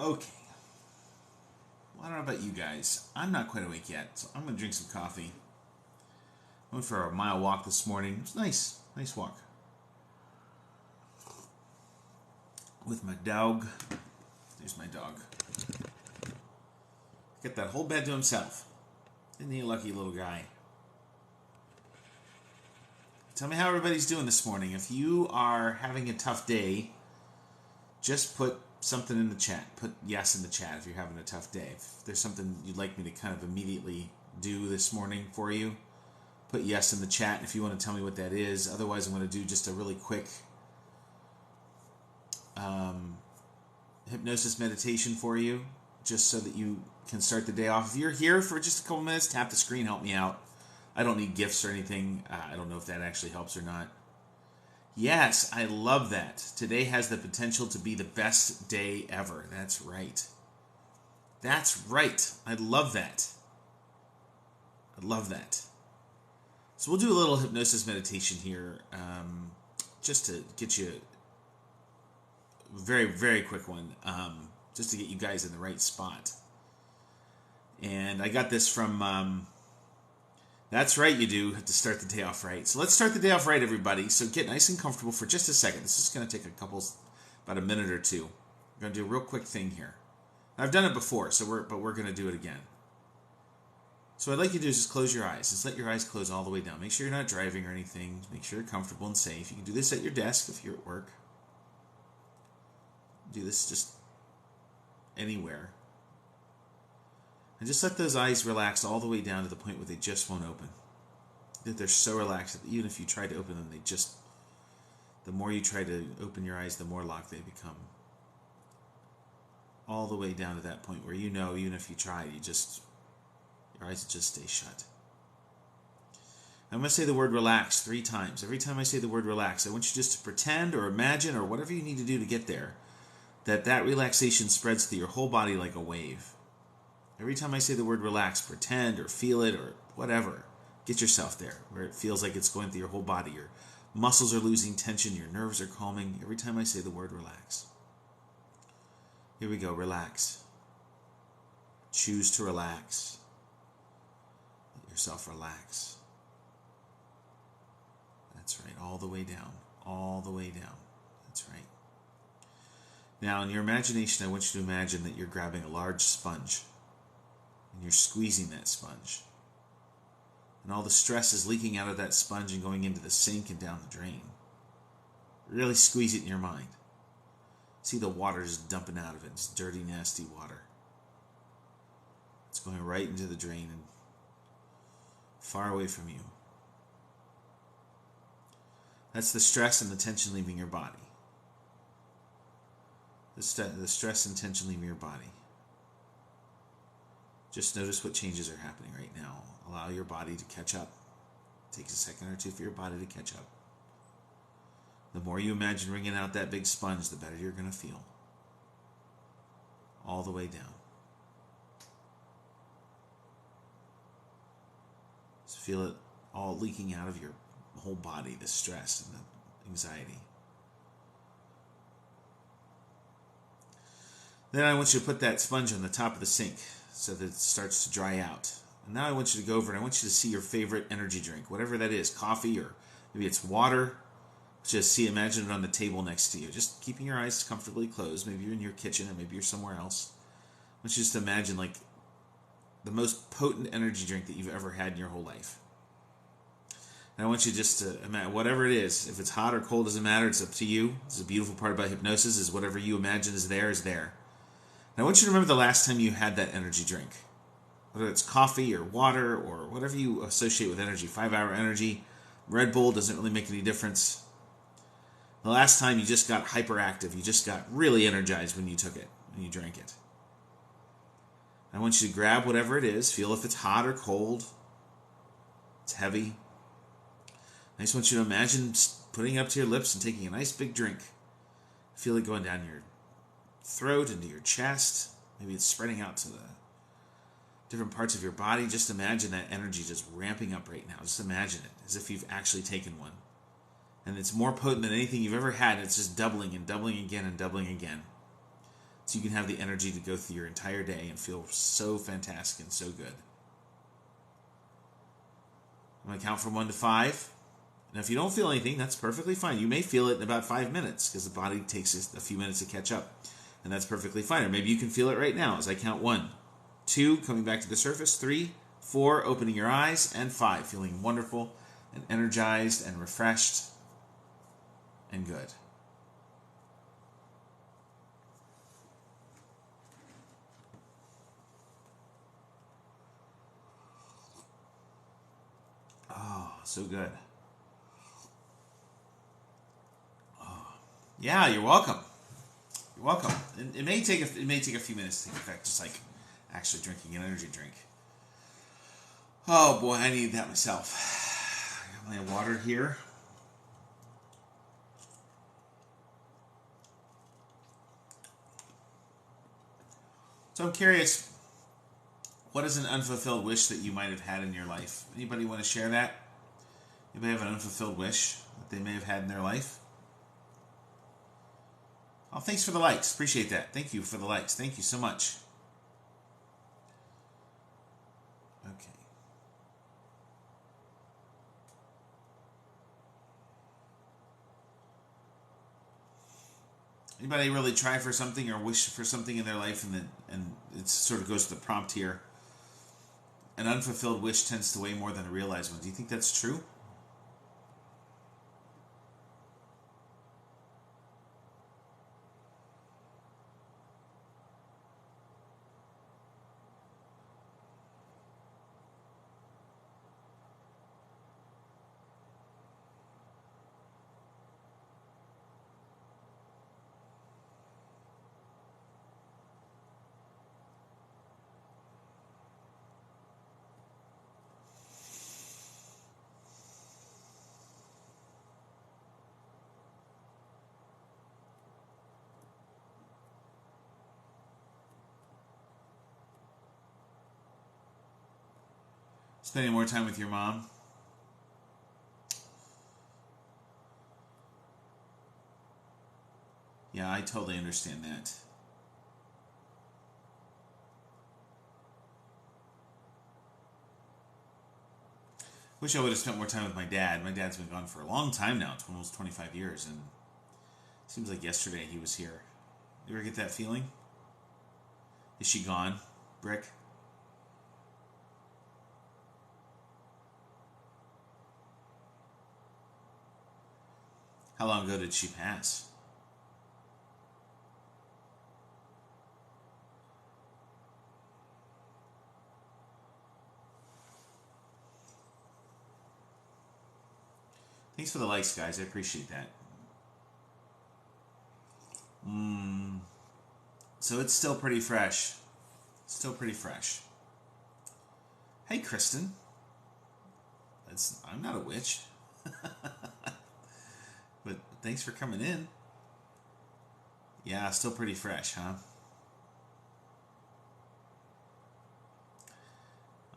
Okay. Well, I don't know about you guys. I'm not quite awake yet, so I'm going to drink some coffee. I went for a mile walk this morning. It was nice. Nice walk. With my dog. There's my dog. Got that whole bed to himself. Isn't he a lucky little guy? Tell me how everybody's doing this morning. If you are having a tough day, just put something in the chat. Put yes in the chat if you're having a tough day. If there's something you'd like me to kind of immediately do this morning for you, put yes in the chat if you want to tell me what that is. Otherwise, I'm going to do just a really quick hypnosis meditation for you, just so that you can start the day off. If you're here for just a couple minutes, tap the screen, help me out. I don't need gifts or anything. I don't know if that actually helps or not. Yes, I love that. Today has the potential to be the best day ever. That's right. That's right. I love that. I love that. So we'll do a little hypnosis meditation here, just to get you a very, very quick one, just to get you guys in the right spot. And I got this from... That's right, you do have to start the day off right. So let's start the day off right, everybody. So get nice and comfortable for just a second. This is going to take about a minute or two. We're going to do a real quick thing here. I've done it before, but we're going to do it again. So what I'd like you to do is just close your eyes. Just let your eyes close all the way down. Make sure you're not driving or anything. Make sure you're comfortable and safe. You can do this at your desk if you're at work. Do this just anywhere. And just let those eyes relax all the way down to the point where they just won't open. That they're so relaxed that even if you try to open them, the more you try to open your eyes, the more locked they become. All the way down to that point where even if you try, your eyes just stay shut. I'm going to say the word relax 3 times. Every time I say the word relax, I want you just to pretend or imagine or whatever you need to do to get there, that relaxation spreads through your whole body like a wave. Every time I say the word relax, pretend or feel it or whatever. Get yourself there where it feels like it's going through your whole body. Your muscles are losing tension. Your nerves are calming. Every time I say the word relax. Here we go. Relax. Choose to relax. Let yourself relax. That's right. All the way down. All the way down. That's right. Now, in your imagination, I want you to imagine that you're grabbing a large sponge. And you're squeezing that sponge. And all the stress is leaking out of that sponge and going into the sink and down the drain. Really squeeze it in your mind. See the water just dumping out of it. It's dirty, nasty water. It's going right into the drain and far away from you. That's the stress and the tension leaving your body. The stress and tension leaving your body. Just notice what changes are happening right now. Allow your body to catch up. It takes a second or two for your body to catch up. The more you imagine wringing out that big sponge, the better you're going to feel. All the way down. Just feel it all leaking out of your whole body, the stress and the anxiety. Then I want you to put that sponge on the top of the sink so that it starts to dry out. And now I want you to go over and I want you to see your favorite energy drink, whatever that is, coffee or maybe it's water. Just imagine it on the table next to you. Just keeping your eyes comfortably closed. Maybe you're in your kitchen or maybe you're somewhere else. I want you just to imagine like the most potent energy drink that you've ever had in your whole life. And I want you just to imagine whatever it is. If it's hot or cold, doesn't matter. It's up to you. This is a beautiful part about hypnosis is whatever you imagine is there is there. And I want you to remember the last time you had that energy drink. Whether it's coffee or water or whatever you associate with energy. 5-hour energy. Red Bull doesn't really make any difference. The last time you just got hyperactive. You just got really energized when you took it. When you drank it. I want you to grab whatever it is. Feel if it's hot or cold. It's heavy. I just want you to imagine putting it up to your lips and taking a nice big drink. Feel it going down your throat, into your chest. Maybe it's spreading out to the different parts of your body. Just imagine that energy just ramping up right now. Just imagine it as if you've actually taken one. And it's more potent than anything you've ever had. It's just doubling and doubling again and doubling again. so you can have the energy to go through your entire day and feel so fantastic and so good. I'm going to count from 1 to 5. Now, if you don't feel anything, that's perfectly fine. You may feel it in about 5 minutes because the body takes a few minutes to catch up. And that's perfectly fine. Or maybe you can feel it right now as I count 1, 2, coming back to the surface, 3, 4, opening your eyes, and 5, feeling wonderful and energized and refreshed and good. Oh, so good. Oh. Yeah, you're welcome. You're welcome. It may take a few minutes to take effect, just like actually drinking an energy drink. Oh boy, I need that myself. I got my water here. So I'm curious, what is an unfulfilled wish that you might have had in your life? Anybody want to share that? Anybody have an unfulfilled wish that they may have had in their life? Oh, thanks for the likes. Appreciate that. Thank you for the likes. Thank you so much. Okay. Anybody really try for something or wish for something in their life and it sort of goes to the prompt here? An unfulfilled wish tends to weigh more than a realized one. Do you think that's true? Spending more time with your mom? Yeah, I totally understand that. Wish I would have spent more time with my dad. My dad's been gone for a long time now. It's almost 25 years, and it seems like yesterday he was here. You ever get that feeling? Is she gone, Brick? How long ago did she pass? Thanks for the likes, guys. I appreciate that. So it's still pretty fresh. Still pretty fresh. Hey, Kristen. I'm not a witch. But thanks for coming in. Yeah, still pretty fresh, huh?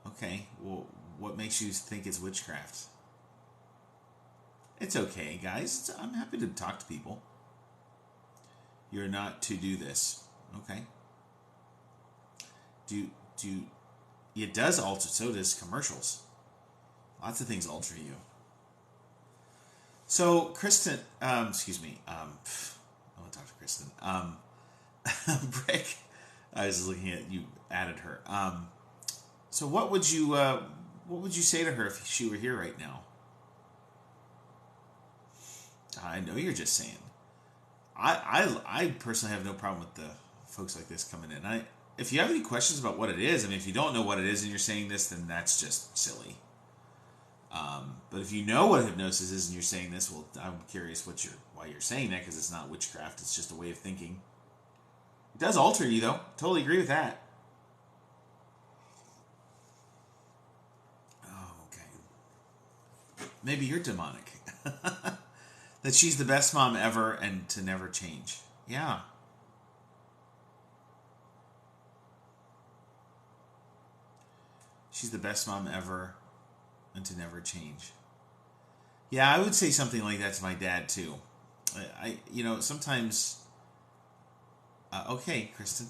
Okay. Well, what makes you think it's witchcraft? It's okay, guys. I'm happy to talk to people. You're not to do this. Okay. Do it does alter, so does commercials. Lots of things alter you. So, Kristen, excuse me, I want to talk to Kristen. Brick, I was looking at, you added her. So what would you say to her if she were here right now? I know you're just saying. I personally have no problem with the folks like this coming in. If you have any questions about what it is, I mean, if you don't know what it is and you're saying this, then that's just silly. But if you know what hypnosis is and you're saying this, well, I'm curious why you're saying that, because it's not witchcraft. It's just a way of thinking. It does alter you, though. Totally agree with that. Oh, okay. Maybe you're demonic. That she's the best mom ever and to never change. Yeah. She's the best mom ever and to never change. Yeah, I would say something like that to my dad too. Sometimes Okay, Kristen.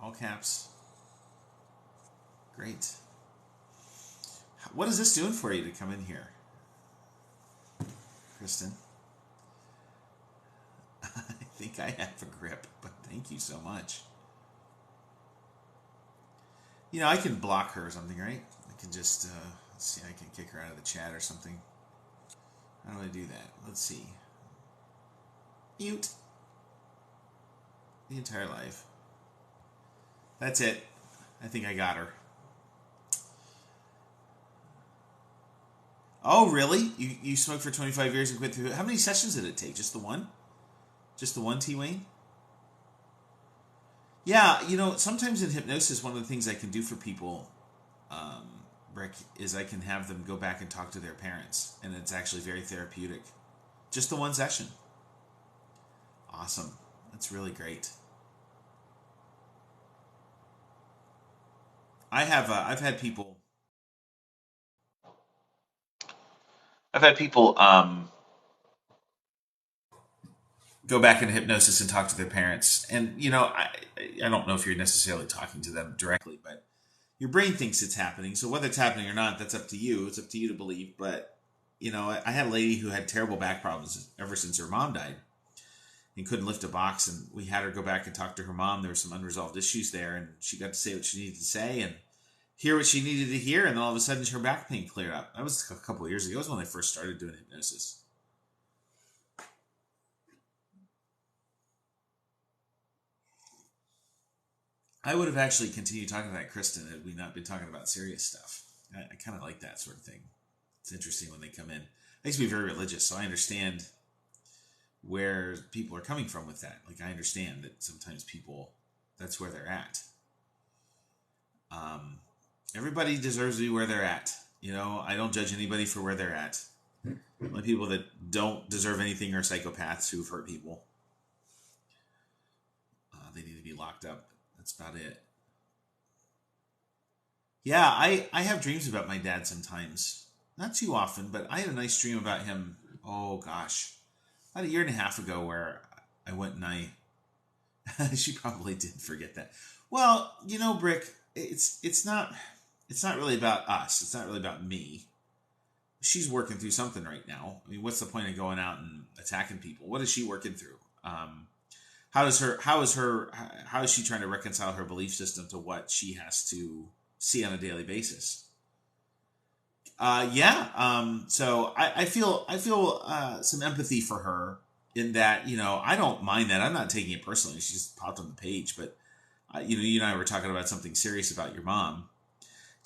All caps. Great. What is this doing for you to come in here, Kristen? I think I have a grip, but thank you so much. I can block her or something, right? I can just, let's see, I can kick her out of the chat or something. How do I do that? Let's see. Mute. The entire life. That's it. I think I got her. Oh, really? You smoked for 25 years and quit through. How many sessions did it take? Just the one? Just the one, T. Wayne? Yeah, sometimes in hypnosis, one of the things I can do for people, Rick, is I can have them go back and talk to their parents, and it's actually very therapeutic. Just the one session. Awesome. That's really great. I've had people. Go back into hypnosis and talk to their parents, and I don't know if you're necessarily talking to them directly, but your brain thinks it's happening. So whether it's happening or not, that's up to you. It's up to you to believe. But I had a lady who had terrible back problems ever since her mom died, and couldn't lift a box, and we had her go back and talk to her mom. There were some unresolved issues there, and she got to say what she needed to say and hear what she needed to hear, and then all of a sudden her back pain cleared up. That was a couple of years ago. It was when I first started doing hypnosis. I would have actually continued talking about Kristen had we not been talking about serious stuff. I kind of like that sort of thing. It's interesting when they come in. I used to be very religious, so I understand where people are coming from with that. Like, I understand that sometimes people, that's where they're at. Um, Everybody deserves to be where they're at. I don't judge anybody for where they're at. Only people that don't deserve anything are psychopaths who've hurt people. They need to be locked up. That's about it. Yeah, I have dreams about my dad sometimes. Not too often, but I had a nice dream about him. Oh gosh, about a year and a half ago, where I went and I. She probably did forget that. Well, Brick, it's not really about us. It's not really about me. She's working through something right now. I mean, what's the point of going out and attacking people? What is she working through? How is she trying to reconcile her belief system to what she has to see on a daily basis? Yeah. So I feel some empathy for her in that I don't mind that. I'm not taking it personally. She just popped on the page, but you and I were talking about something serious about your mom.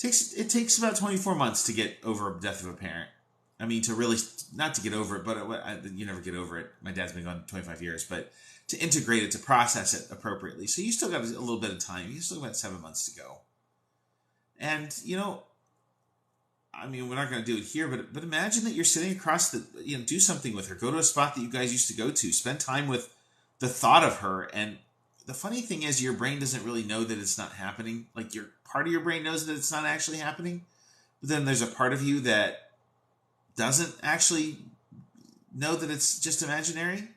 It takes about 24 months to get over the death of a parent. I mean, to really not to get over it, but you never get over it. My dad's been gone 25 years, but to integrate it, to process it appropriately. So you still got a little bit of time. You still got 7 months to go. And I mean, we're not going to do it here, but imagine that you're sitting across the, do something with her. Go to a spot that you guys used to go to. Spend time with the thought of her. And the funny thing is, your brain doesn't really know that it's not happening. Like, your part of your brain knows that it's not actually happening, but then there's a part of you that doesn't actually know that it's just imaginary.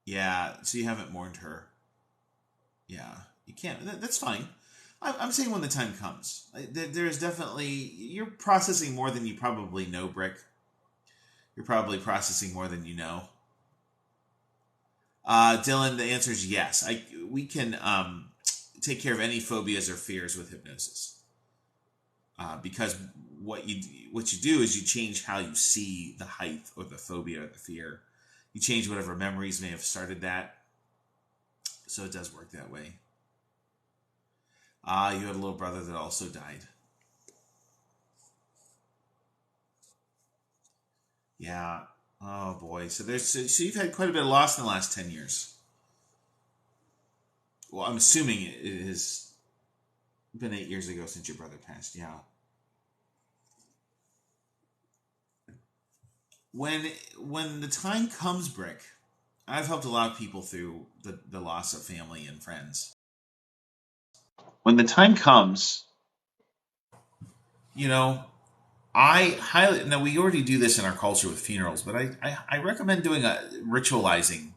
Yeah, so you haven't mourned her. Yeah, you can't. That's fine. I'm saying when the time comes. There's definitely, you're processing more than you probably know, Brick. You're probably processing more than you know. Dylan, the answer is yes. We can take care of any phobias or fears with hypnosis. Because what you do is you change how you see the height or the phobia or the fear. You change whatever memories may have started that. So it does work that way. You had a little brother that also died. Yeah. Oh boy. So you've had quite a bit of loss in the last 10 years. Well, I'm assuming it has been 8 years ago since your brother passed. Yeah. When when the time comes, Brick, I've helped a lot of people through the loss of family and friends. When the time comes, you know, I highly now we already do this in our culture with funerals, but I recommend doing a ritualizing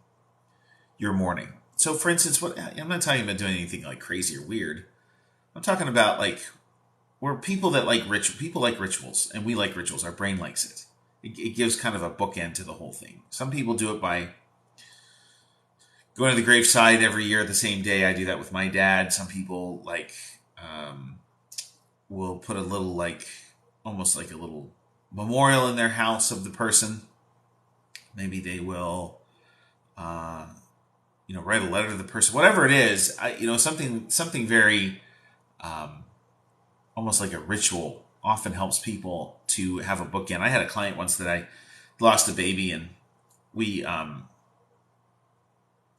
your morning. So, for instance, what I'm not talking about doing anything like crazy or weird. I'm talking about like we're people that like people like rituals, and we like rituals. Our brain likes it. It gives kind of a bookend to the whole thing. Some people do it by going to the graveside every year at the same day. I do that with my dad. Some people um, will put a little almost like a little memorial in their house of the person. Maybe they will, uh, write a letter to the person. Whatever it is, something very almost like a ritual often helps people to have a bookend. I had a client once that I lost a baby, and we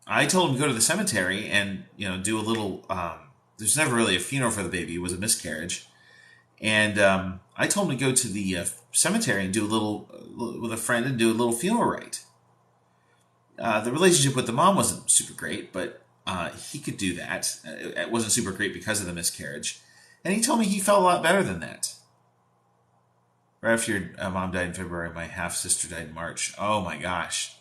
I told him to go to the cemetery and do a little. There's never really a funeral for the baby; it was a miscarriage, and I told him to go to the cemetery and do a little with a friend and do a little funeral rite. The relationship with the mom wasn't super great, but he could do that. It wasn't super great because of the miscarriage, and he told me he felt a lot better than that. Right after your mom died in February, my half sister died in March. Oh my gosh.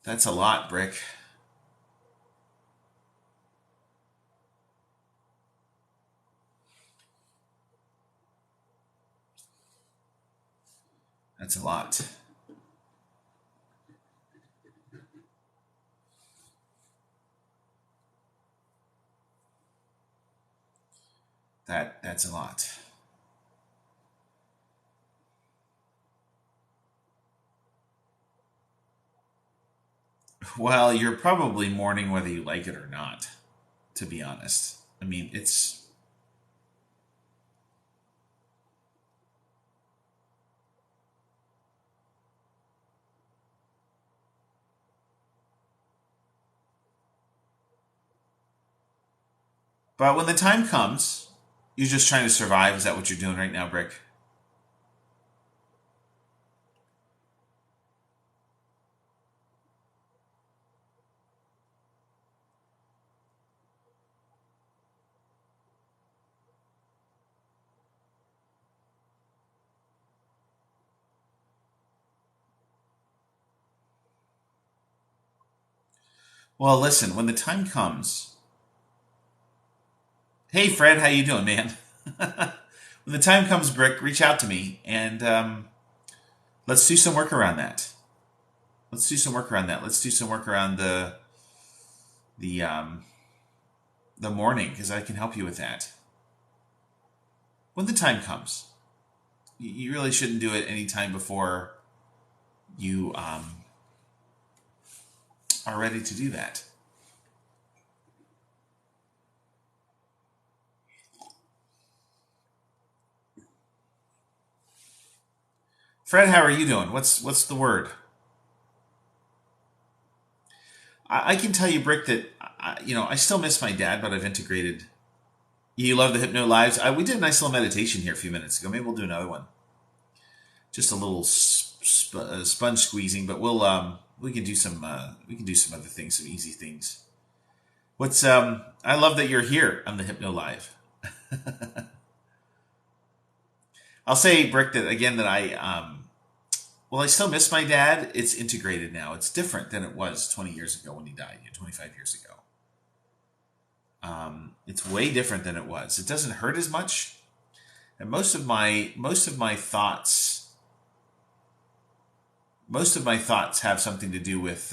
That's a lot, Brick. That's a lot. That's a lot. Well, you're probably mourning whether you like it or not, to be honest. I mean, it's. But when the time comes, you're just trying to survive. Is that what you're doing right now, Brick? Well, listen, when the time comes. Hey, Fred, how you doing, man? When the time comes, Brick, reach out to me, and let's do some work around that. Let's do some work around that. Let's do some work around the um, the morning because I can help you with that when the time comes. You really shouldn't do it any time before you are ready to do that. Fred, how are you doing? What's the word? I can tell you, Brick, that I still miss my dad, but I've integrated. You love the Hypno Lives. We did a nice little meditation here a few minutes ago. Maybe we'll do another one. Just a little sponge squeezing, but we can do some other things, some easy things. What's I love that you're here on the Hypno Live. I'll say, Brick, that again that I still miss my dad. It's integrated now. It's different than it was 20 years ago when he died. 25 years ago. It's way different than it was. It doesn't hurt as much, and most of my thoughts have something to do with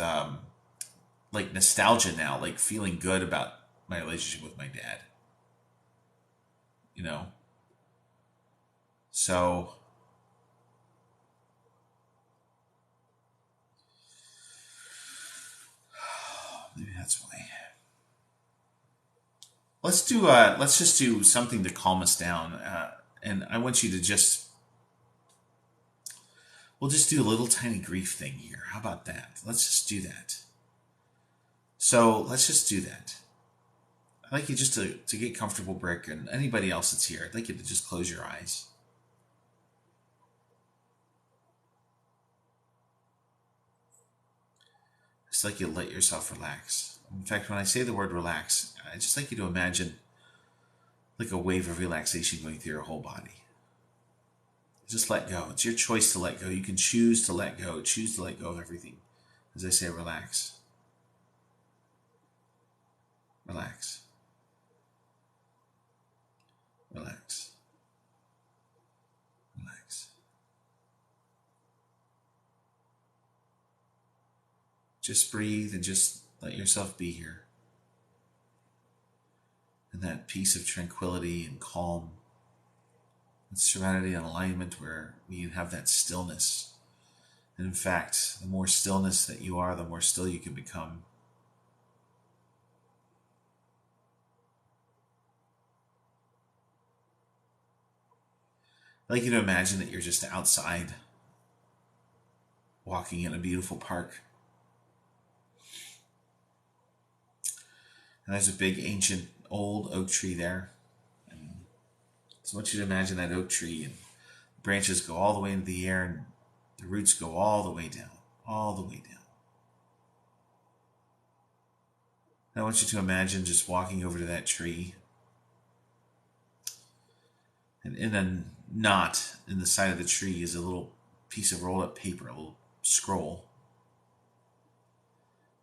like nostalgia now, like feeling good about my relationship with my dad. You know, so maybe that's why. Let's just do something to calm us down, and I want you to just we'll just do a little tiny grief thing here. How about that? Let's just do that. So let's just do that. I'd like you just to get comfortable, Brick, and anybody else that's here. I'd like you to just close your eyes. It's like you let yourself relax. In fact, when I say the word relax, I just like you to imagine like a wave of relaxation going through your whole body. Just let go. It's your choice to let go. You can choose to let go. Choose to let go of everything. As I say, relax. Relax. Relax. Relax. Just breathe and just let yourself be here. And that peace of tranquility and calm and serenity and alignment where we have that stillness. And in fact, the more stillness that you are, the more still you can become. I'd like you to imagine that you're just outside, walking in a beautiful park. And there's a big ancient old oak tree there. And so I want you to imagine that oak tree, and branches go all the way into the air and the roots go all the way down, all the way down. And I want you to imagine just walking over to that tree, and in a knot in the side of the tree is a little piece of rolled up paper, a little scroll.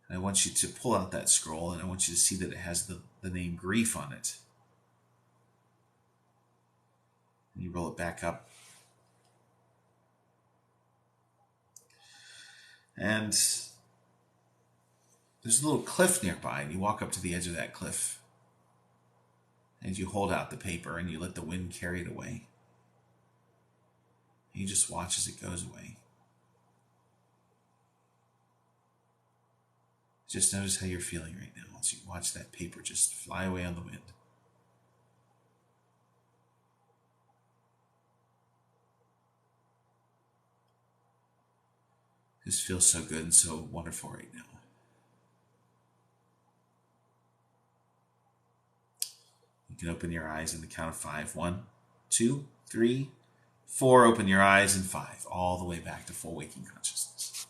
And I want you to pull out that scroll, and I want you to see that it has the name grief on it. And you roll it back up. And there's a little cliff nearby, and you walk up to the edge of that cliff. And you hold out the paper, and you let the wind carry it away. And you just watch as it goes away. Just notice how you're feeling right now as you watch that paper just fly away on the wind. This feels so good and so wonderful right now. You can open your eyes in the count of 5. 1, 2, 3, 4. Open your eyes, and 5. All the way back to full waking consciousness.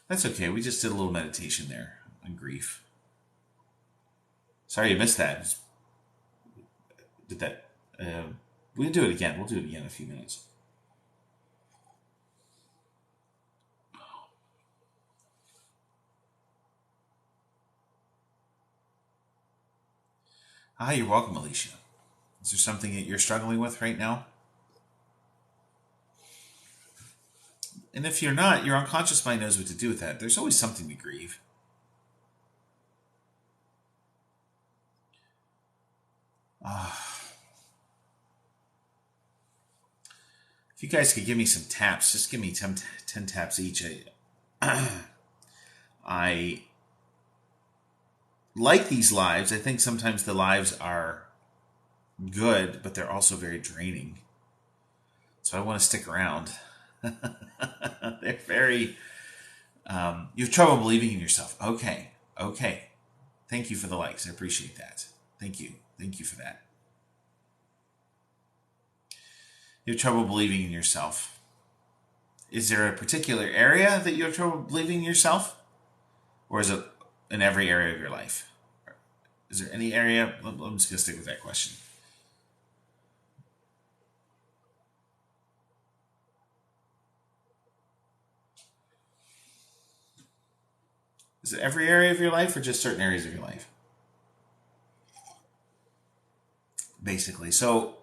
That's okay. We just did a little meditation there on grief. Sorry you missed that. Did that. We can do it again. We'll do it again in a few minutes. Hi, you're welcome, Alicia. Is there something that you're struggling with right now? And if you're not, your unconscious mind knows what to do with that. There's always something to grieve. If you guys could give me some taps, just give me 10 taps each. I like these lives. I think sometimes the lives are good, but they're also very draining. So I want to stick around. They're very... you have trouble believing in yourself. Okay. Thank you for the likes. I appreciate that. Thank you for that. You have trouble believing in yourself. Is there a particular area that you have trouble believing in yourself? Or is it in every area of your life? Is there any area? I'm just going to stick with that question. Is it every area of your life or just certain areas of your life? Basically. So,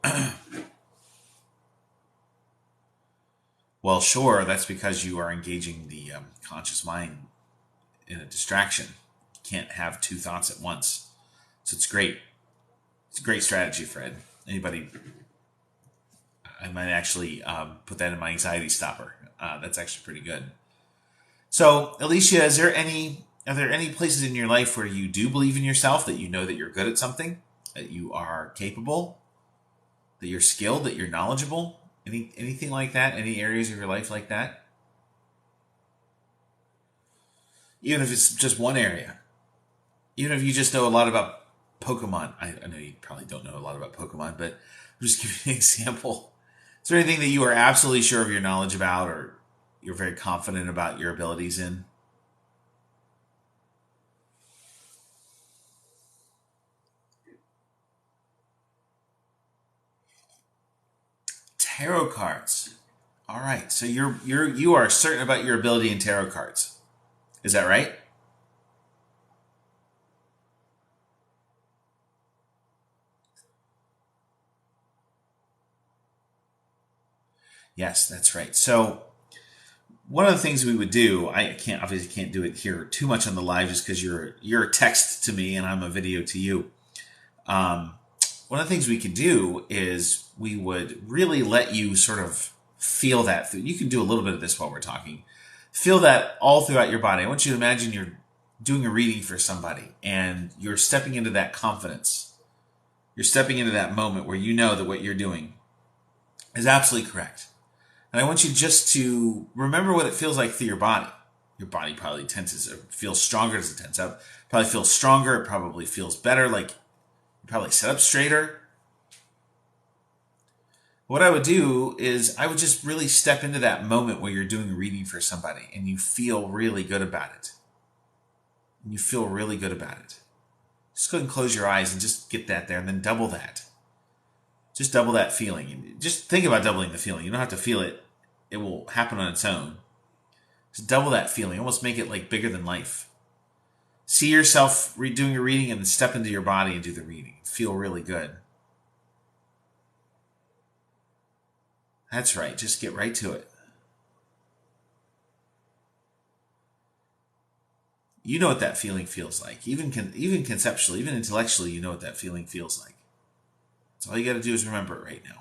well, sure, that's because you are engaging the conscious mind in a distraction. You can't have two thoughts at once. So it's great. It's a great strategy, Fred. Anybody, I might actually put that in my anxiety stopper. That's actually pretty good. So, Alicia, are there any places in your life where you do believe in yourself, that you know that you're good at something, that you are capable, that you're skilled, that you're knowledgeable? Anything like that? Any areas of your life like that? Even if it's just one area. Even if you just know a lot about Pokemon. I know you probably don't know a lot about Pokemon, but I'm just giving you an example. Is there anything that you are absolutely sure of your knowledge about or you're very confident about your abilities in? Tarot cards. All right. So you are certain about your ability in tarot cards. Is that right? Yes, that's right. So one of the things we would do, I can't do it here too much on the live just because you're a text to me and I'm a video to you. Um, One of the things we could do is we would really let you sort of feel that. You can do a little bit of this while we're talking. Feel that all throughout your body. I want you to imagine you're doing a reading for somebody and you're stepping into that confidence. You're stepping into that moment where you know that what you're doing is absolutely correct. And I want you just to remember what it feels like through your body. Your body probably tenses or feels stronger as it tenses up. Probably feels stronger. It probably feels better. Like you probably sit up straighter. What I would do is I would just really step into that moment where you're doing a reading for somebody and you feel really good about it. And you feel really good about it. Just go ahead and close your eyes and just get that there and then double that. Just double that feeling. Just think about doubling the feeling. You don't have to feel it. It will happen on its own. Just double that feeling. Almost make it like bigger than life. See yourself doing your reading and then step into your body and do the reading. Feel really good. That's right. Just get right to it. You know what that feeling feels like. Even conceptually, even intellectually, you know what that feeling feels like. So all you got to do is remember it right now.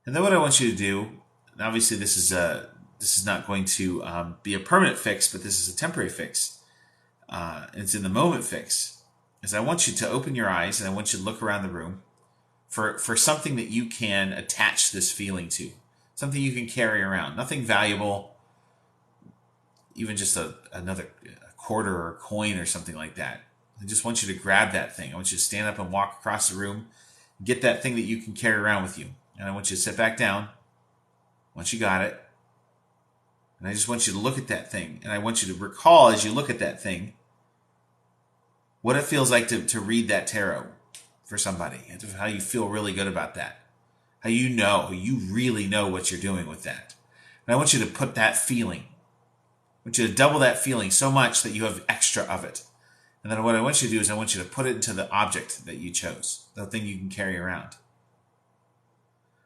And then what I want you to do, and obviously this is not going to be a permanent fix, but this is a temporary fix. It's in the moment fix. Is I want you to open your eyes and I want you to look around the room for something that you can attach this feeling to. Something you can carry around. Nothing valuable, even just another quarter or a coin or something like that. I just want you to grab that thing. I want you to stand up and walk across the room, get that thing that you can carry around with you. And I want you to sit back down once you got it. And I just want you to look at that thing. And I want you to recall as you look at that thing what it feels like to read that tarot for somebody. And how you feel really good about that. How you really know what you're doing with that. And I want you to put that feeling. I want you to double that feeling so much that you have extra of it. And then what I want you to do is I want you to put it into the object that you chose. The thing you can carry around.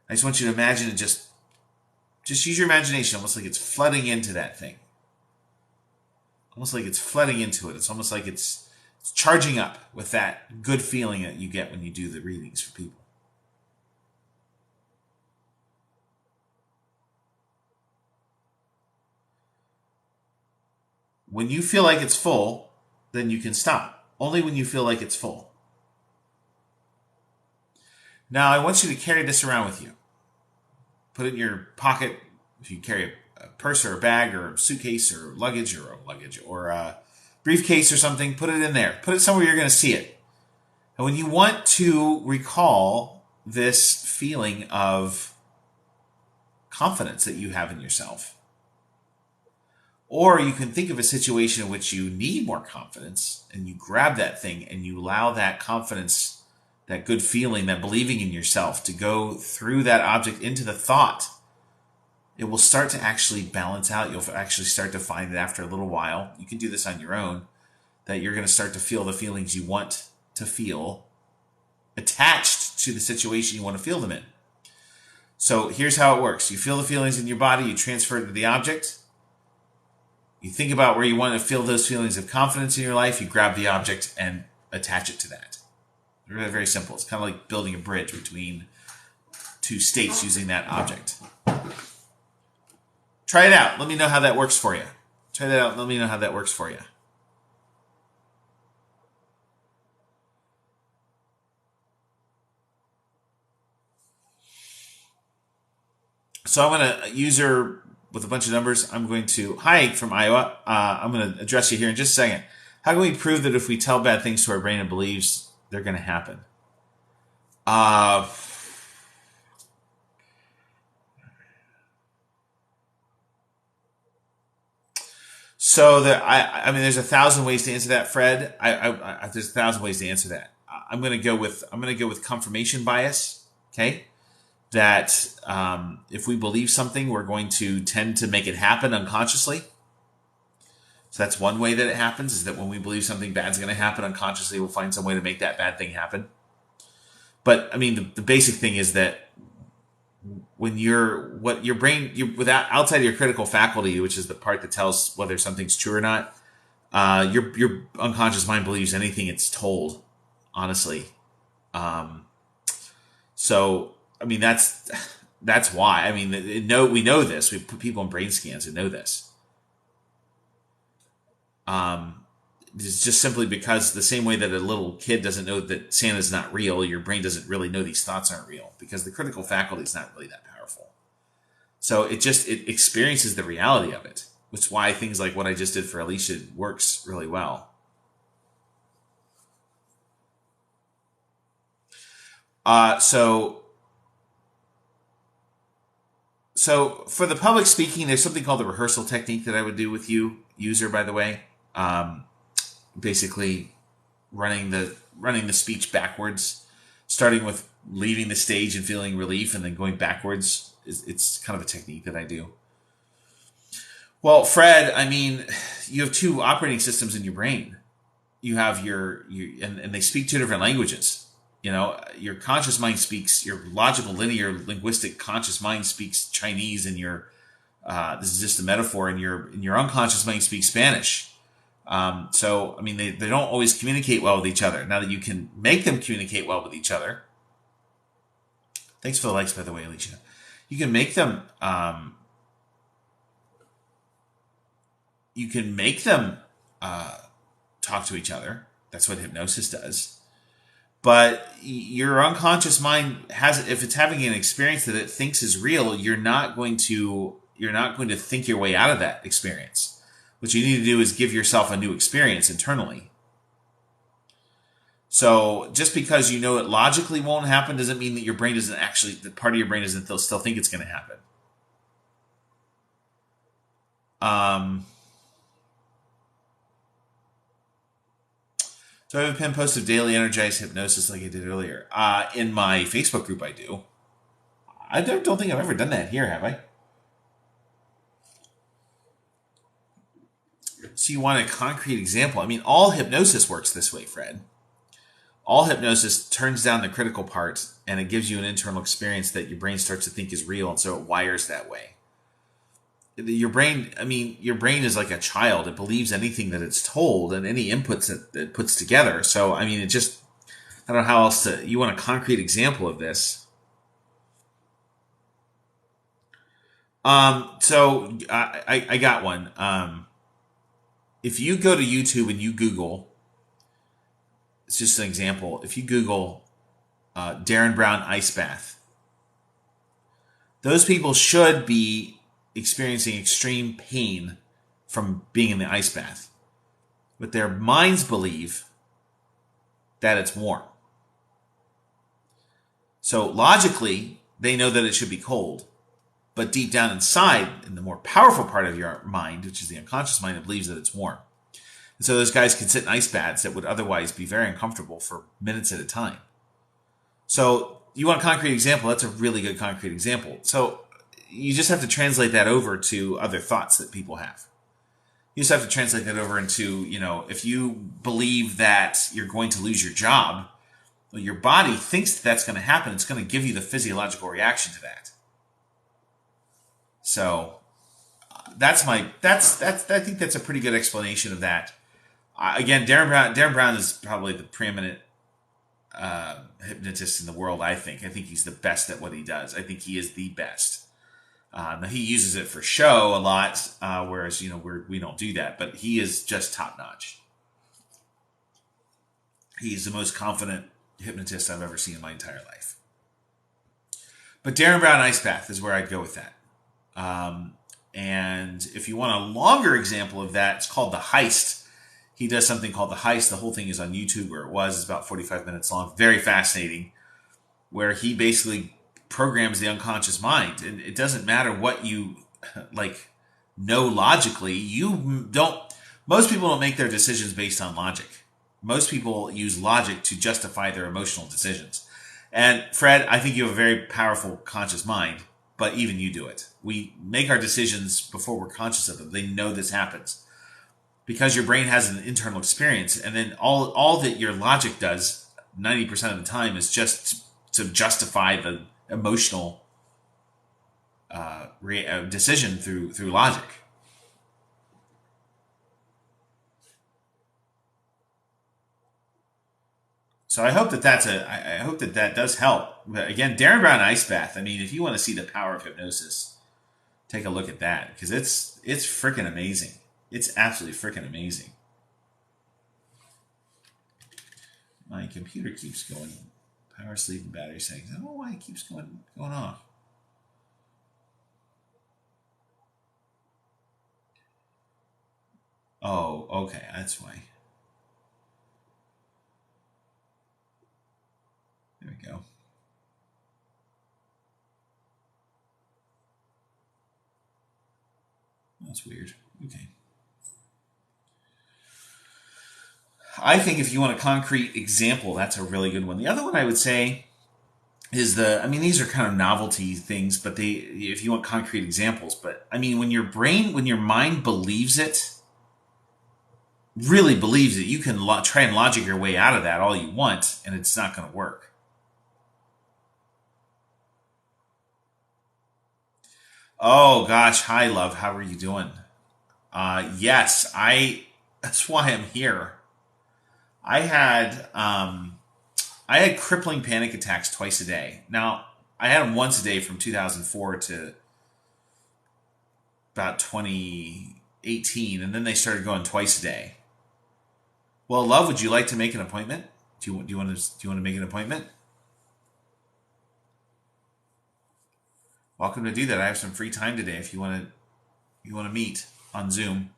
I just want you to imagine it just use your imagination, almost like it's flooding into that thing. Almost like it's flooding into it. It's almost like it's charging up with that good feeling that you get when you do the readings for people. When you feel like it's full, then you can stop. Only when you feel like it's full. Now, I want you to carry this around with you. Put it in your pocket. If you carry a purse or a bag or a suitcase or luggage or a briefcase or something, put it in there. Put it somewhere you're going to see it. And when you want to recall this feeling of confidence that you have in yourself, or you can think of a situation in which you need more confidence and you grab that thing and you allow that confidence, that good feeling, that believing in yourself to go through that object into the thought, it will start to actually balance out. You'll actually start to find that after a little while, you can do this on your own, that you're going to start to feel the feelings you want to feel attached to the situation you want to feel them in. So here's how it works. You feel the feelings in your body, you transfer it to the object. You think about where you want to feel those feelings of confidence in your life, you grab the object and attach it to that. Very, very simple. It's kind of like building a bridge between two states using that object. Try it out. Let me know how that works for you. Try that out. Let me know how that works for you. So I'm going to use her with a bunch of numbers. I'm going to, hi from Iowa. I'm going to address you here in just a second. How can we prove that if we tell bad things to our brain and believes they're going to happen? Uh, I mean, there's a thousand ways to answer that, Fred. There's a thousand ways to answer that. I'm gonna go with confirmation bias. Okay, that if we believe something, we're going to tend to make it happen unconsciously. So that's one way that it happens, is that when we believe something bad's going to happen unconsciously, we'll find some way to make that bad thing happen. But I mean, the basic thing is that when your brain, without outside of your critical faculty, which is the part that tells whether something's true or not, your unconscious mind believes anything it's told. Honestly, um, so I mean that's why. I mean, no, we know this. We put people in brain scans and know this. It's just simply because the same way that a little kid doesn't know that Santa's not real, your brain doesn't really know these thoughts aren't real, because the critical faculty is not really that powerful. So it experiences the reality of it, which is why things like what I just did for Alicia works really well. Uh, so so for the public speaking, there's something called the rehearsal technique that I would do with you, user, by the way. Um, Basically running the speech backwards, starting with leaving the stage and feeling relief, and then going backwards. It's kind of a technique that I do. Well, Fred, I mean, you have two operating systems in your brain. You have and they speak two different languages. You know, your conscious mind speaks, your logical, linear, linguistic conscious mind speaks Chinese, and this is just a metaphor, and your unconscious mind speaks Spanish. So, I mean, they don't always communicate well with each other. Now that you can make them communicate well with each other, thanks for the likes, by the way, Alicia. You can make them, uh, talk to each other. That's what hypnosis does. But your unconscious mind if it's having an experience that it thinks is real, you're not going to think your way out of that experience. What you need to do is give yourself a new experience internally. So just because you know it logically won't happen doesn't mean that that part of your brain doesn't still think it's going to happen. Um, so I have a pin post of daily energized hypnosis like I did earlier. In my Facebook group, I do. I don't think I've ever done that here, have I? So you want a concrete example. I mean, all hypnosis works this way, Fred. All hypnosis turns down the critical part, and it gives you an internal experience that your brain starts to think is real, and so it wires that way. Your brain is like a child. It believes anything that it's told and any inputs that it puts together. So, I mean, I don't know how else you want a concrete example of this. So I got one. If you go to YouTube and you Google, it's just an example. If you Google Darren Brown ice bath, those people should be experiencing extreme pain from being in the ice bath, but their minds believe that it's warm. So logically, they know that it should be cold, but deep down inside, in the more powerful part of your mind, which is the unconscious mind, it believes that it's warm. And so those guys can sit in ice baths that would otherwise be very uncomfortable for minutes at a time. So you want a concrete example? That's a really good concrete example. So you just have to translate that over to other thoughts that people have. You just have to translate that over into, if you believe that you're going to lose your job, well, your body thinks that's going to happen. It's going to give you the physiological reaction to that. So I think that's a pretty good explanation of that. Again, Darren Brown is probably the preeminent hypnotist in the world. I think he's the best at what he does. I think he is the best. Now he uses it for show a lot, whereas we don't do that. But he is just top notch. He's the most confident hypnotist I've ever seen in my entire life. But Darren Brown Ice Bath is where I'd go with that. And if you want a longer example of that, it's called The Heist. He does something called The Heist. The whole thing is on YouTube, where it's about 45 minutes long. Very fascinating. where he basically programs the unconscious mind. And it doesn't matter what you like know logically. Most people don't make their decisions based on logic. Most people use logic to justify their emotional decisions. And Fred, I think you have a very powerful conscious mind, but even you do it. We make our decisions before we're conscious of them. They know this happens because your brain has an internal experience, and then all that your logic does 90% of the time is just to justify the emotional decision through logic. So I hope I hope that does help. But again, Darren Brown Ice Bath. I mean, if you want to see the power of hypnosis, take a look at that because it's freaking amazing. It's absolutely freaking amazing. My computer keeps going. Power, sleep, and battery settings. I don't know why it keeps going off. Oh, okay, that's why. There we go. That's weird. Okay. I think if you want a concrete example, that's a really good one. The other one I would say is these are kind of novelty things, but if you want concrete examples, but I mean, when your mind believes it, really believes it, you can try and logic your way out of that all you want, and it's not going to work. Oh gosh, hi love, how are you doing? Yes, that's why I'm here. I had I had crippling panic attacks twice a day. Now, I had them once a day from 2004 to about 2018, and then they started going twice a day. Well, love, would you like to make an appointment? Do you want to make an appointment? Welcome to do that. I have some free time today if you want to meet on Zoom.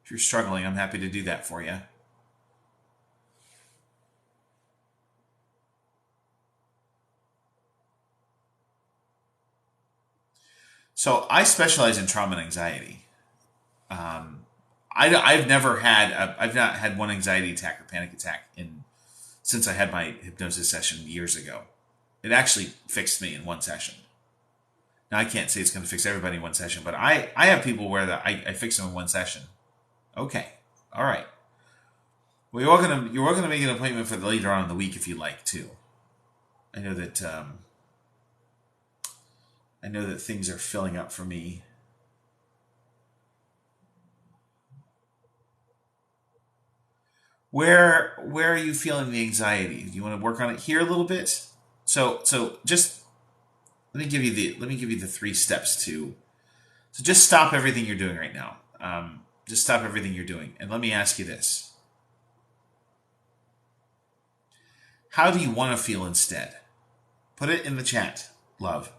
If you're struggling, I'm happy to do that for you. So I specialize in trauma and anxiety. I've not had one anxiety attack or panic attack since I had my hypnosis session years ago. It actually fixed me in one session. Now I can't say it's going to fix everybody in one session, but I have people where I fix them in one session. Okay, all right. Well, you're welcome to make an appointment for later on in the week if you'd like to. I know that things are filling up for me. Where are you feeling the anxiety? Do you want to work on it here a little bit? So just let me give you the 3 steps to. So just stop everything you're doing right now. Just stop everything you're doing, and let me ask you this: how do you want to feel instead? Put it in the chat, love.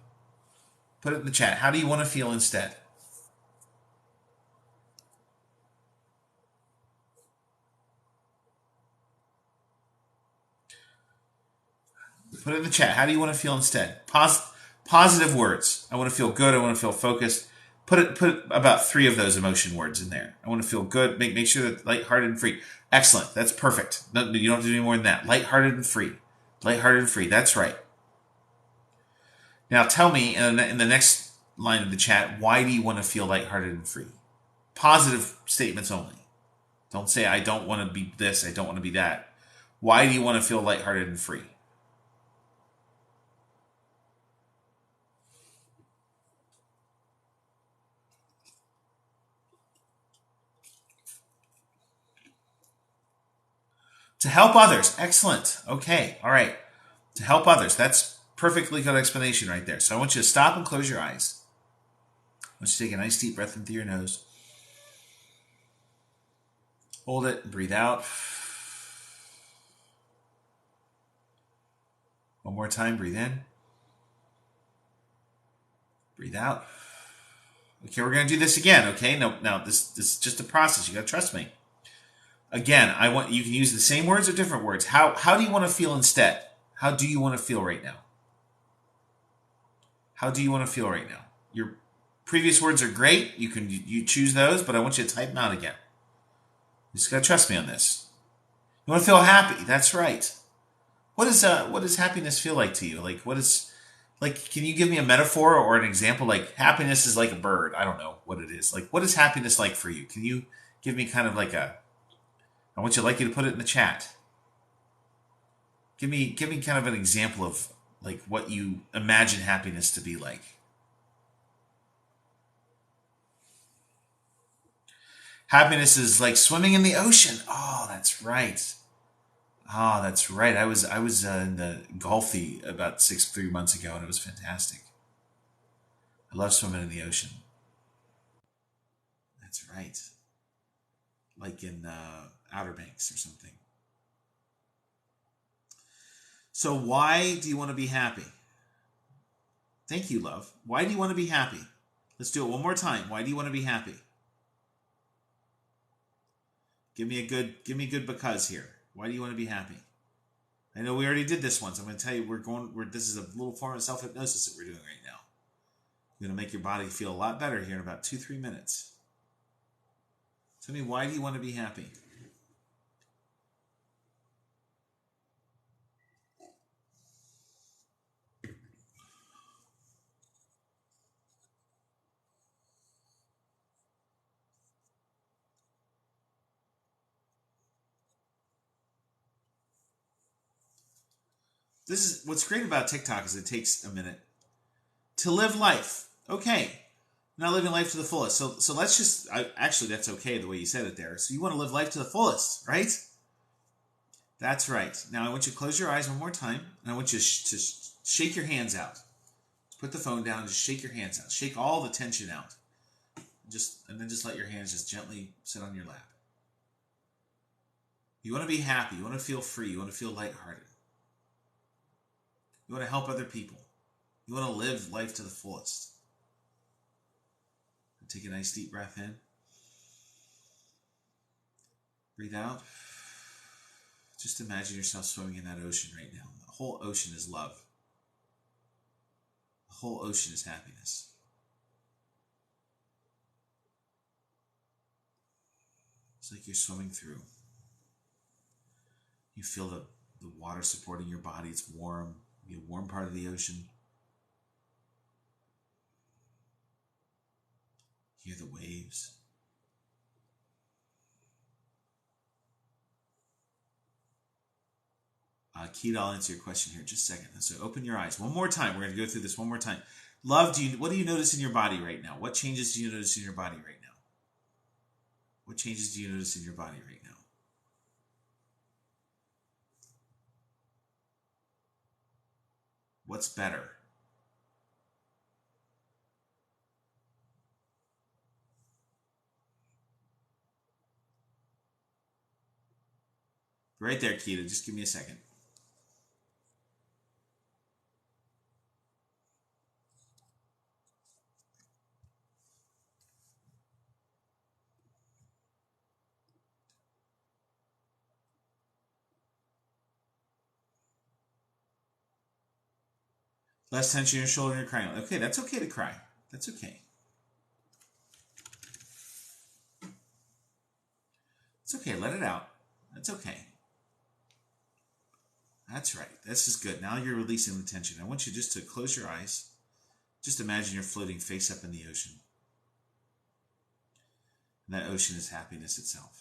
Put it in the chat. How do you want to feel instead? Put it in the chat. How do you want to feel instead? Positive words. I want to feel good. I want to feel focused. Put about 3 of those emotion words in there. I want to feel good. Make sure that lighthearted and free. Excellent. That's perfect. No, you don't have to do any more than that. Lighthearted and free. Lighthearted and free. That's right. Now tell me in the next line of the chat, why do you want to feel lighthearted and free? Positive statements only. Don't say, I don't want to be this, I don't want to be that. Why do you want to feel lighthearted and free? To help others. Excellent. Okay. All right. To help others. That's perfectly good explanation right there. So I want you to stop and close your eyes. I want you to take a nice deep breath in through your nose. Hold it and breathe out. One more time. Breathe in. Breathe out. Okay, we're going to do this again. Okay. Now this is just a process. You got to trust me. Again, you can use the same words or different words. How do you want to feel instead? How do you want to feel right now? How do you want to feel right now? Your previous words are great. You choose those, but I want you to type them out again. You just gotta trust me on this. You want to feel happy. That's right. What does happiness feel like to you? Like what is like can you give me a metaphor or an example? Like happiness is like a bird. I don't know what it is. Like what is happiness like for you? Can you give me kind of like a I want you to put it in the chat. Give me kind of an example of like what you imagine happiness to be like. Happiness is like swimming in the ocean. Oh, that's right. Oh, that's right. I was in the Gulfy about 3 months ago, and it was fantastic. I love swimming in the ocean. That's right. Like in Outer Banks or something. So why do you want to be happy? Thank you, love. Why do you want to be happy? Let's do it one more time. Why do you want to be happy? Give me a good because here. Why do you want to be happy? I know we already did this once. I'm going to tell you this is a little form of self-hypnosis that we're doing right now. I'm going to make your body feel a lot better here in about 2-3 minutes. Tell me, why do you want to be happy? This is what's great about TikTok is it takes a minute to live life. Okay. Not living life to the fullest. So let's just actually that's okay the way you said it there. So you want to live life to the fullest, right? That's right. Now I want you to close your eyes one more time, and I want you to shake your hands out. Put the phone down and just shake your hands out. Shake all the tension out. And then just let your hands just gently sit on your lap. You want to be happy. You want to feel free. You want to feel lighthearted. You want to help other people. You want to live life to the fullest. Take a nice deep breath in. Breathe out. Just imagine yourself swimming in that ocean right now. The whole ocean is love. The whole ocean is happiness. It's like you're swimming through. You feel the water supporting your body. It's warm. The warm part of the ocean. Hear the waves. Keith, I'll answer your question here in just a second. So open your eyes. One more time. We're going to go through this one more time. Love, what do you notice in your body right now? What changes do you notice in your body right now? What changes do you notice in your body right now? What's better? Right there, Keita. Just give me a second. Less tension in your shoulder and you're crying. Okay, that's okay to cry. That's okay. It's okay. Let it out. That's okay. That's right. This is good. Now you're releasing the tension. I want you just to close your eyes. Just imagine you're floating face up in the ocean. And that ocean is happiness itself.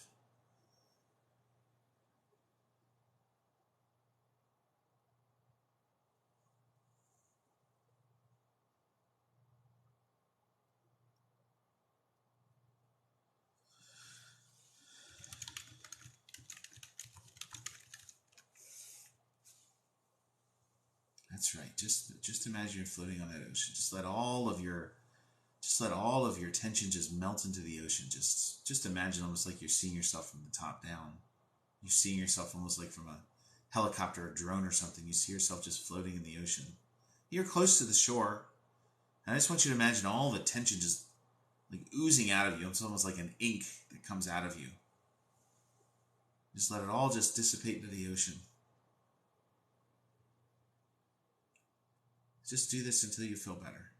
That's right. Just imagine you're floating on that ocean. Just let all of your tension just melt into the ocean. Just imagine almost like you're seeing yourself from the top down. You're seeing yourself almost like from a helicopter or drone or something. You see yourself just floating in the ocean. You're close to the shore. And I just want you to imagine all the tension just like oozing out of you. It's almost like an ink that comes out of you. Just let it all just dissipate into the ocean. Just do this until you feel better.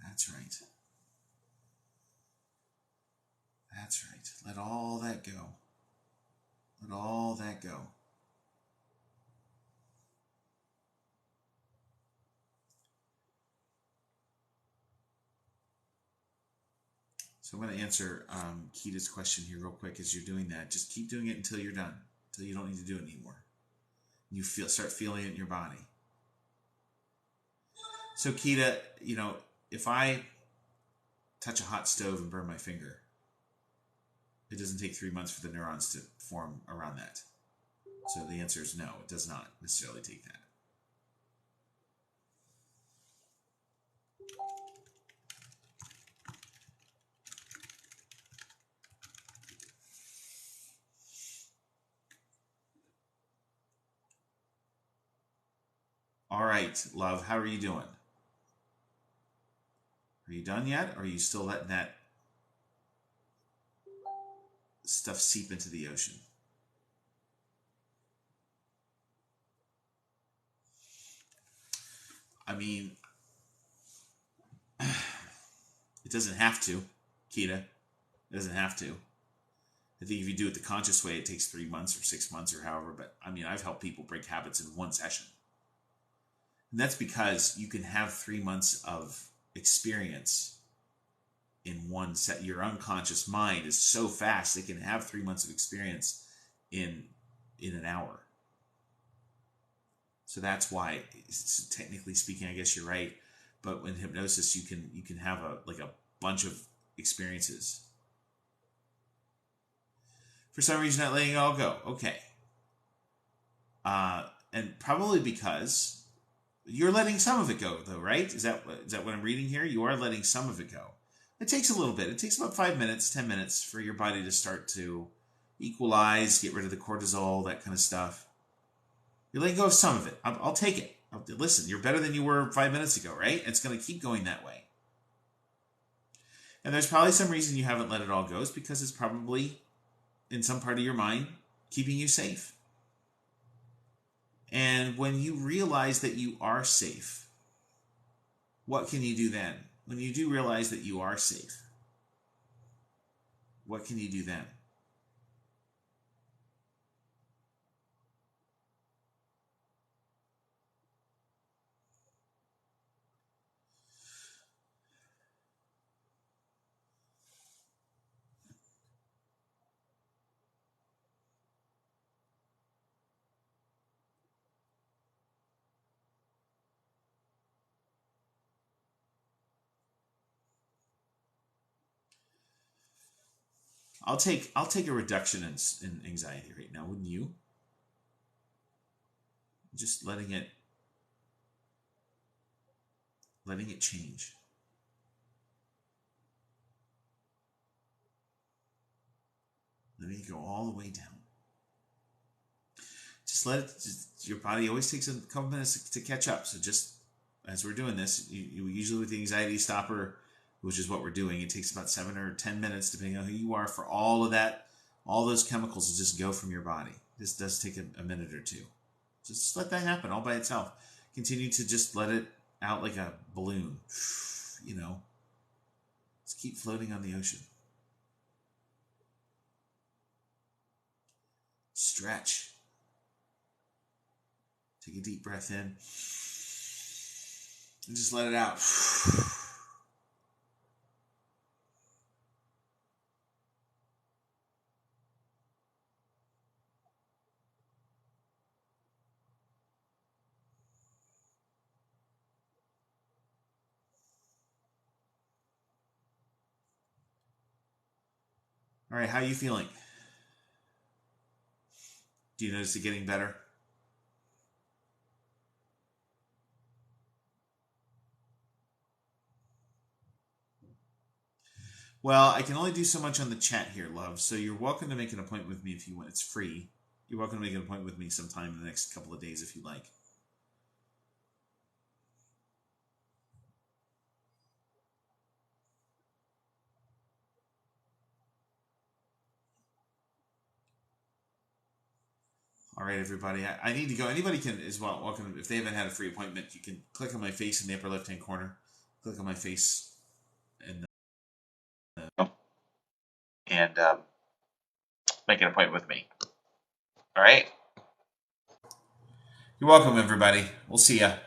That's right. That's right. Let all that go. Let all that go. So I'm going to answer Kita's question here real quick as you're doing that. Just keep doing it until you're done, until you don't need to do it anymore. You start feeling it in your body. So Kita, if I touch a hot stove and burn my finger, it doesn't take 3 months for the neurons to form around that. So the answer is no, it does not necessarily take that. All right, love, how are you doing? Are you done yet? Or are you still letting that stuff seep into the ocean? I mean, it doesn't have to, Kita. It doesn't have to. I think if you do it the conscious way, it takes 3 months or 6 months or however. But I mean, I've helped people break habits in one session. And that's because you can have 3 months of experience in one set. Your unconscious mind is so fast, it can have 3 months of experience in an hour. So that's why, technically speaking, I guess you're right. But in hypnosis, you can have a bunch of experiences. For some reason, not letting it all go. Okay. And probably because you're letting some of it go, though, right? Is that what I'm reading here? You are letting some of it go. It takes a little bit. It takes about 5 minutes, 10 minutes for your body to start to equalize, get rid of the cortisol, that kind of stuff. You're letting go of some of it. I'll take it. Listen, you're better than you were 5 minutes ago, right? It's going to keep going that way. And there's probably some reason you haven't let it all go. It's because it's probably in some part of your mind keeping you safe. And when you realize that you are safe, what can you do then? When you do realize that you are safe, what can you do then? I'll take a reduction in anxiety right now, wouldn't you? Just letting it change. Letting it go all the way down. Just let it. Your body always takes a couple minutes to catch up. So just as we're doing this, you usually with the anxiety stopper, which is what we're doing, it takes about 7 or 10 minutes, depending on who you are, for all of that, all those chemicals to just go from your body. This does take a minute or two. Just let that happen all by itself. Continue to just let it out like a balloon. Just keep floating on the ocean. Stretch. Take a deep breath in. And just let it out. All right, how are you feeling? Do you notice it getting better? Well, I can only do so much on the chat here, love. So you're welcome to make an appointment with me if you want. It's free. You're welcome to make an appointment with me sometime in the next couple of days if you like. All right, everybody. I need to go. Anybody can as well. Welcome. If they haven't had a free appointment, you can click on my face in the upper left-hand corner. Click on my face and make an appointment with me. All right. You're welcome, everybody. We'll see ya.